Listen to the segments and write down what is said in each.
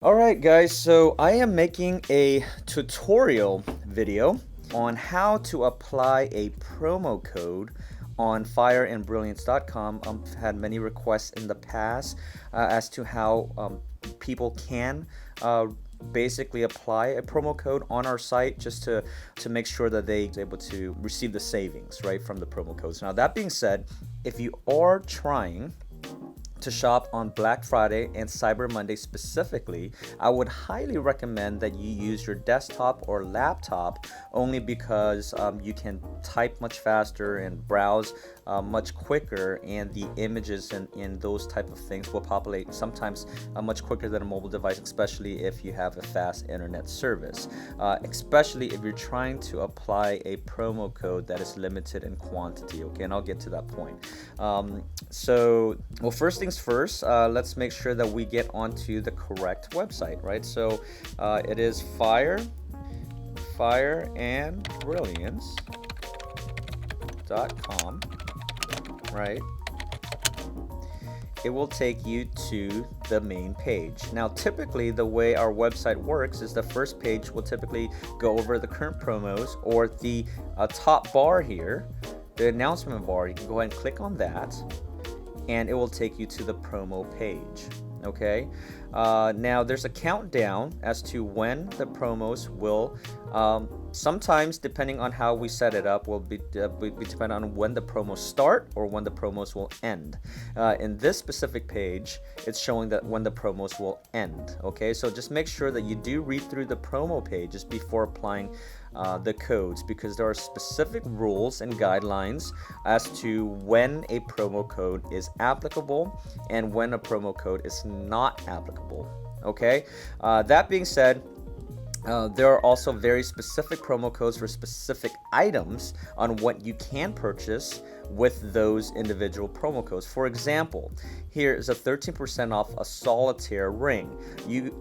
Alright guys, so I am making a tutorial video on how to apply a promo code on fireandbrilliance.com. I've had many requests in the past as to how people can basically apply a promo code on our site just to make sure that they're able to receive the savings right from the promo codes. Now that being said, if you are trying to shop on Black Friday and Cyber Monday specifically, I would highly recommend that you use your desktop or laptop, only because you can type much faster and browse much quicker, and the images in those type of things will populate sometimes much quicker than a mobile device, especially if you have a fast internet service, especially if you're trying to apply a promo code that is limited in quantity. Okay, and I'll get to that point. Well, first things first, let's make sure that we get onto the correct website, right? So it is fireandbrilliance.com, right? It will take you to the main page. Now, typically the way our website works is the first page will typically go over the current promos, or the top bar here, the announcement bar. You can go ahead and click on that, and it will take you to the promo page. Okay, now there's a countdown as to when the promos will sometimes, depending on how we set it up, will be dependent on when the promos start or when the promos will end. In this specific page, it's showing that when the promos will end. Okay, so just make sure that you do read through the promo pages before applying the codes, because there are specific rules and guidelines as to when a promo code is applicable and when a promo code is not applicable. Okay, that being said, there are also very specific promo codes for specific items on what you can purchase with those individual promo codes. For example, here is a 13% off a solitaire ring. You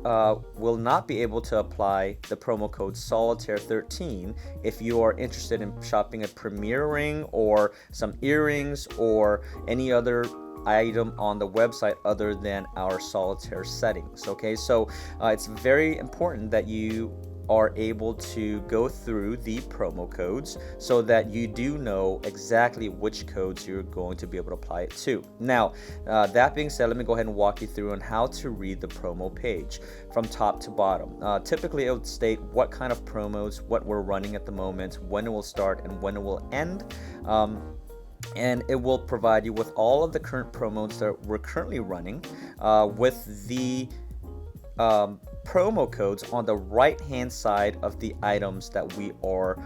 will not be able to apply the promo code solitaire 13 if you are interested in shopping a premier ring or some earrings or any other item on the website other than our solitaire settings. Okay, so it's very important that you are able to go through the promo codes so that you do know exactly which codes you're going to be able to apply it to. Now, that being said, let me go ahead and walk you through on how to read the promo page from top to bottom. Typically, it would state what kind of promos, what we're running at the moment, when it will start, and when it will end. And it will provide you with all of the current promos that we're currently running, with the promo codes on the right hand side of the items that we are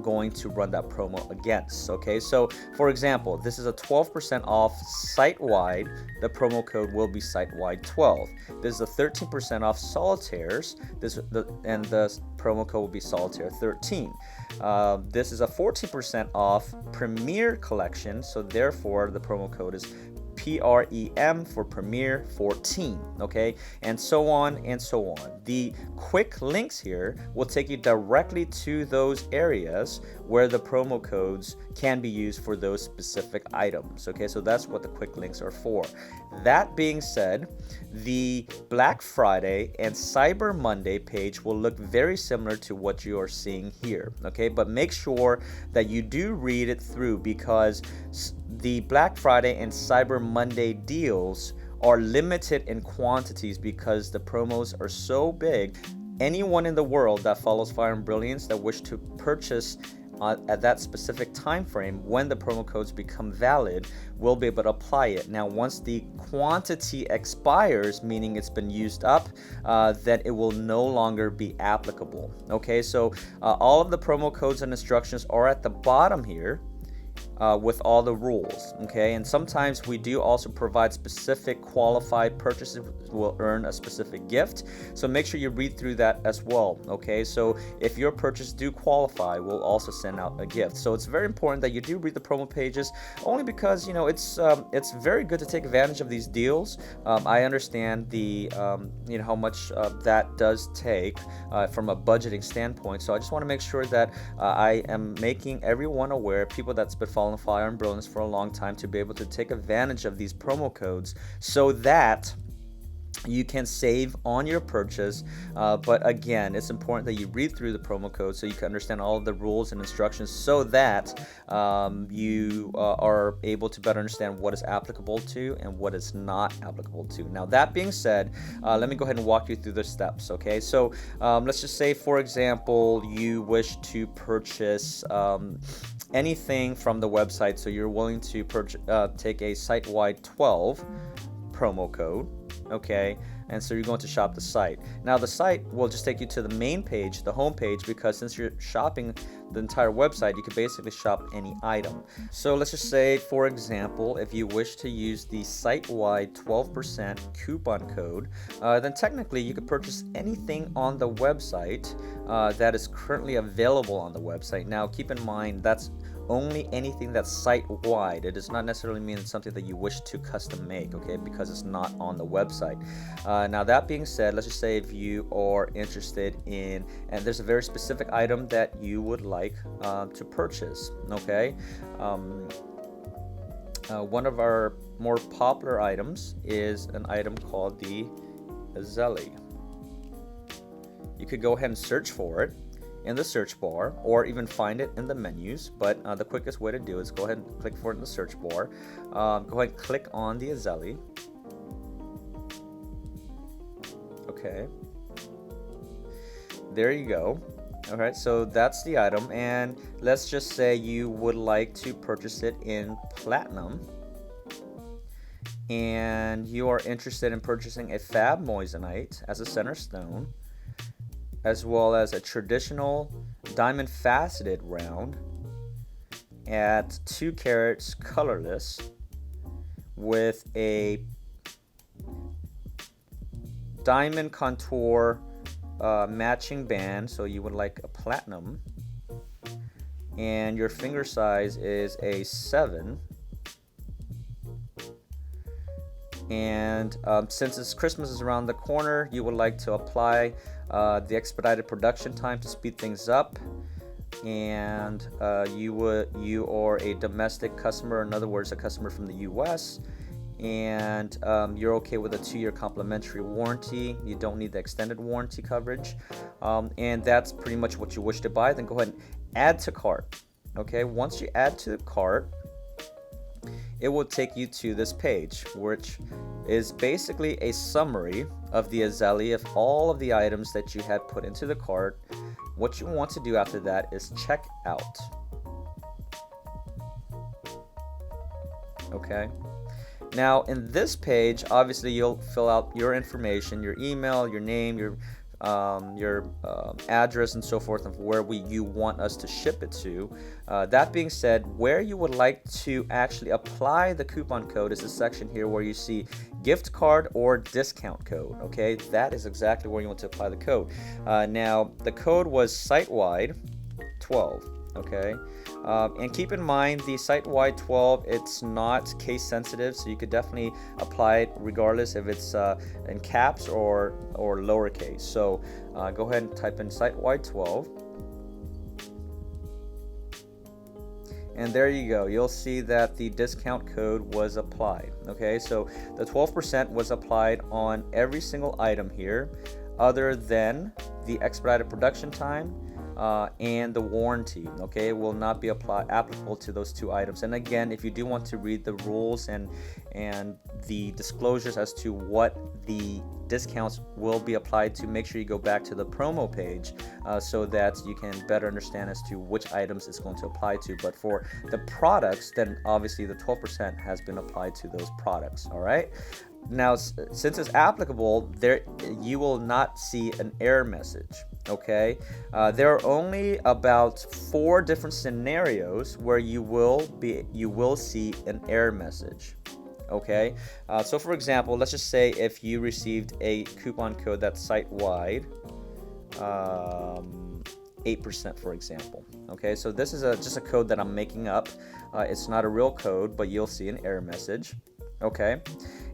going to run that promo against. Okay, so for example, this is a 12% off site-wide. The promo code will be site-wide 12. This is a 13% off solitaires, and the promo code will be solitaire 13. This is a 14% off Premier collection, so therefore the promo code is PREM for Premier 14, okay, and so on and so on. The quick links here will take you directly to those areas where the promo codes can be used for those specific items, okay, so that's what the quick links are for. That being said, the Black Friday and Cyber Monday page will look very similar to what you are seeing here, okay, but make sure that you do read it through, because the Black Friday and Cyber Monday deals are limited in quantities because the promos are so big. Anyone in the world that follows Fire and Brilliance that wish to purchase at that specific time frame when the promo codes become valid will be able to apply it. Now, once the quantity expires, meaning it's been used up, then it will no longer be applicable. Okay, so all of the promo codes and instructions are at the bottom here, with all the rules, okay, and sometimes we do also provide specific qualified purchases will earn a specific gift, so make sure you read through that as well, okay. So if your purchase do qualify, we'll also send out a gift. So it's very important that you do read the promo pages, only because, you know, it's very good to take advantage of these deals. I understand the how much that does take from a budgeting standpoint, so I just want to make sure that I am making everyone aware, people that's been following Fire and Brilliance for a long time, to be able to take advantage of these promo codes so that you can save on your purchase, but again, it's important that you read through the promo code so you can understand all of the rules and instructions, so that you are able to better understand what is applicable to and what is not applicable to. Now, that being said, let me go ahead and walk you through the steps. Okay, so let's just say, for example, you wish to purchase anything from the website, so you're willing to take a site-wide 12 promo code. Okay, and so you're going to shop the site. Now, the site will just take you to the main page, the home page, because since you're shopping the entire website, you can basically shop any item. So let's just say, for example, if you wish to use the site-wide 12% coupon code, then technically you could purchase anything on the website that is currently available on the website. Now, keep in mind, that's only anything that's site-wide. It does not necessarily mean it's something that you wish to custom make, okay, because it's not on the website. Now, that being said, let's just say if you are interested in, and there's a very specific item that you would like to purchase, okay. One of our more popular items is an item called the Azalea. You could go ahead and search for it in the search bar, or even find it in the menus, but the quickest way to do is go ahead and click for it in the search bar. Go ahead and click on the Azalea. Okay, there you go. Alright, so that's the item, and let's just say you would like to purchase it in platinum, and you are interested in purchasing a fab moissanite as a center stone, as well as a traditional diamond faceted round at 2 carats colorless with a diamond contour matching band, so you would like a platinum, and your finger size is a 7. And since Christmas is around the corner, you would like to apply the expedited production time to speed things up, and you are a domestic customer, in other words, a customer from the US, and you're okay with a 2-year complimentary warranty. You don't need the extended warranty coverage, and that's pretty much what you wish to buy. Then go ahead and add to cart. Okay, once you add to the cart, it will take you to this page, which is basically a summary of the Azalea of all of the items that you had put into the cart. What you want to do after that is check out. Okay. Now, in this page, obviously you'll fill out your information, your email, your name, your address, and so forth, of where you want us to ship it to. That being said, where you would like to actually apply the coupon code is this section here where you see gift card or discount code. Okay, that is exactly where you want to apply the code. Now, the code was site-wide 12. Okay, and keep in mind the site-wide 12, it's not case sensitive, so you could definitely apply it regardless if it's in caps or lowercase. So go ahead and type in site-wide 12, and there you go. You'll see that the discount code was applied. Okay, so the 12% was applied on every single item here, other than the expedited production time and the warranty. Okay, it will not be applicable to those 2 items. And again, if you do want to read the rules and the disclosures as to what the discounts will be applied to, make sure you go back to the promo page so that you can better understand as to which items it's going to apply to. But for the products, then obviously the 12% has been applied to those products. All right. Now, since it's applicable, you will not see an error message. Okay, there are only about 4 different scenarios where you will see an error message. Okay, so for example, let's just say if you received a coupon code that's site-wide 8%, for example. Okay, so this is just a code that I'm making up. It's not a real code, but you'll see an error message. Okay,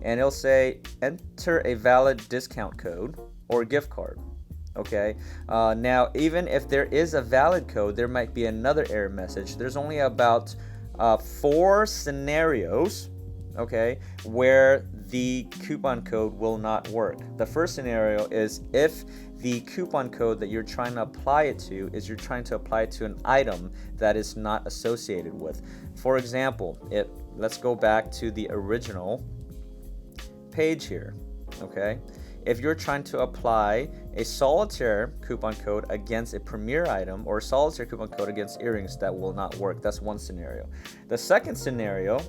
and it'll say enter a valid discount code or gift card. Okay, now even if there is a valid code, there might be another error message. There's only about 4 scenarios, okay, where the coupon code will not work. The first scenario is if the coupon code that you're trying to apply it to is you're trying to apply it to an item that is not associated with. For example, let's go back to the original page here, okay? If you're trying to apply a solitaire coupon code against a premier item or a solitaire coupon code against earrings, that will not work. That's one scenario. The second scenario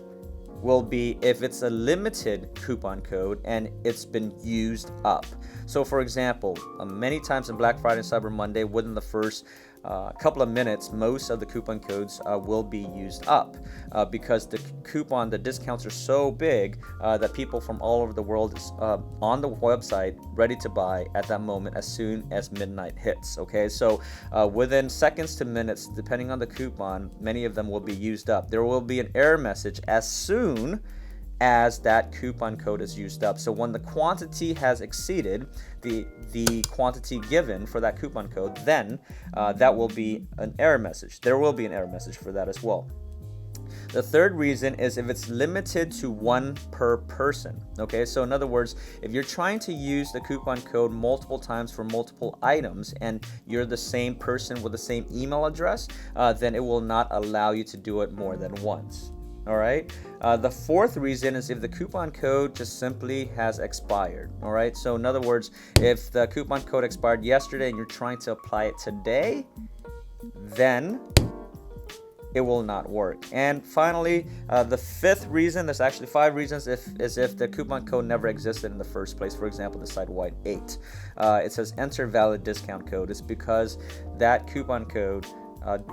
will be if it's a limited coupon code and it's been used up. So for example, many times in Black Friday and Cyber Monday, within the first couple of minutes, most of the coupon codes will be used up because the discounts are so big that people from all over the world is on the website ready to buy at that moment as soon as midnight hits. Okay, so within seconds to minutes, depending on the coupon, many of them will be used up. There will be an error message as soon as that coupon code is used up. So when the quantity has exceeded the quantity given for that coupon code, then that will be an error message. There will be an error message for that as well. The third reason is if it's limited to one per person. Okay, so in other words, if you're trying to use the coupon code multiple times for multiple items and you're the same person with the same email address, then it will not allow you to do it more than once. All right. The fourth reason is if the coupon code just simply has expired. All right. So in other words, if the coupon code expired yesterday and you're trying to apply it today, then it will not work. And finally, the fifth reason, there's actually 5 reasons, is if the coupon code never existed in the first place. For example, the site wide 8. It says enter valid discount code. It's because that coupon code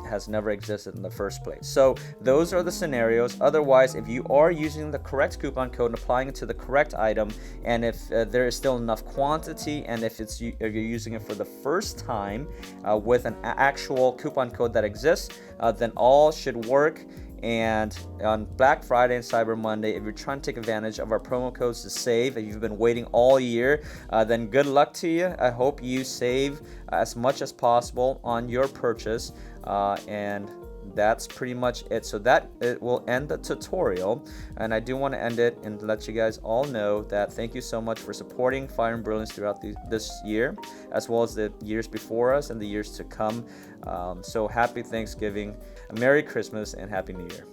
has never existed in the first place. So those are the scenarios. Otherwise, if you are using the correct coupon code and applying it to the correct item, and if there is still enough quantity, and if you're using it for the first time with an actual coupon code that exists, then all should work. And on Black Friday and Cyber Monday, if you're trying to take advantage of our promo codes to save, if you've been waiting all year, then good luck to you. I hope you save as much as possible on your purchase. And that's pretty much it. So that it will end the tutorial, and I do want to end it and let you guys all know that thank you so much for supporting Fire and Brilliance throughout this year, as well as the years before us and the years to come. So happy Thanksgiving, Merry Christmas, and Happy New Year.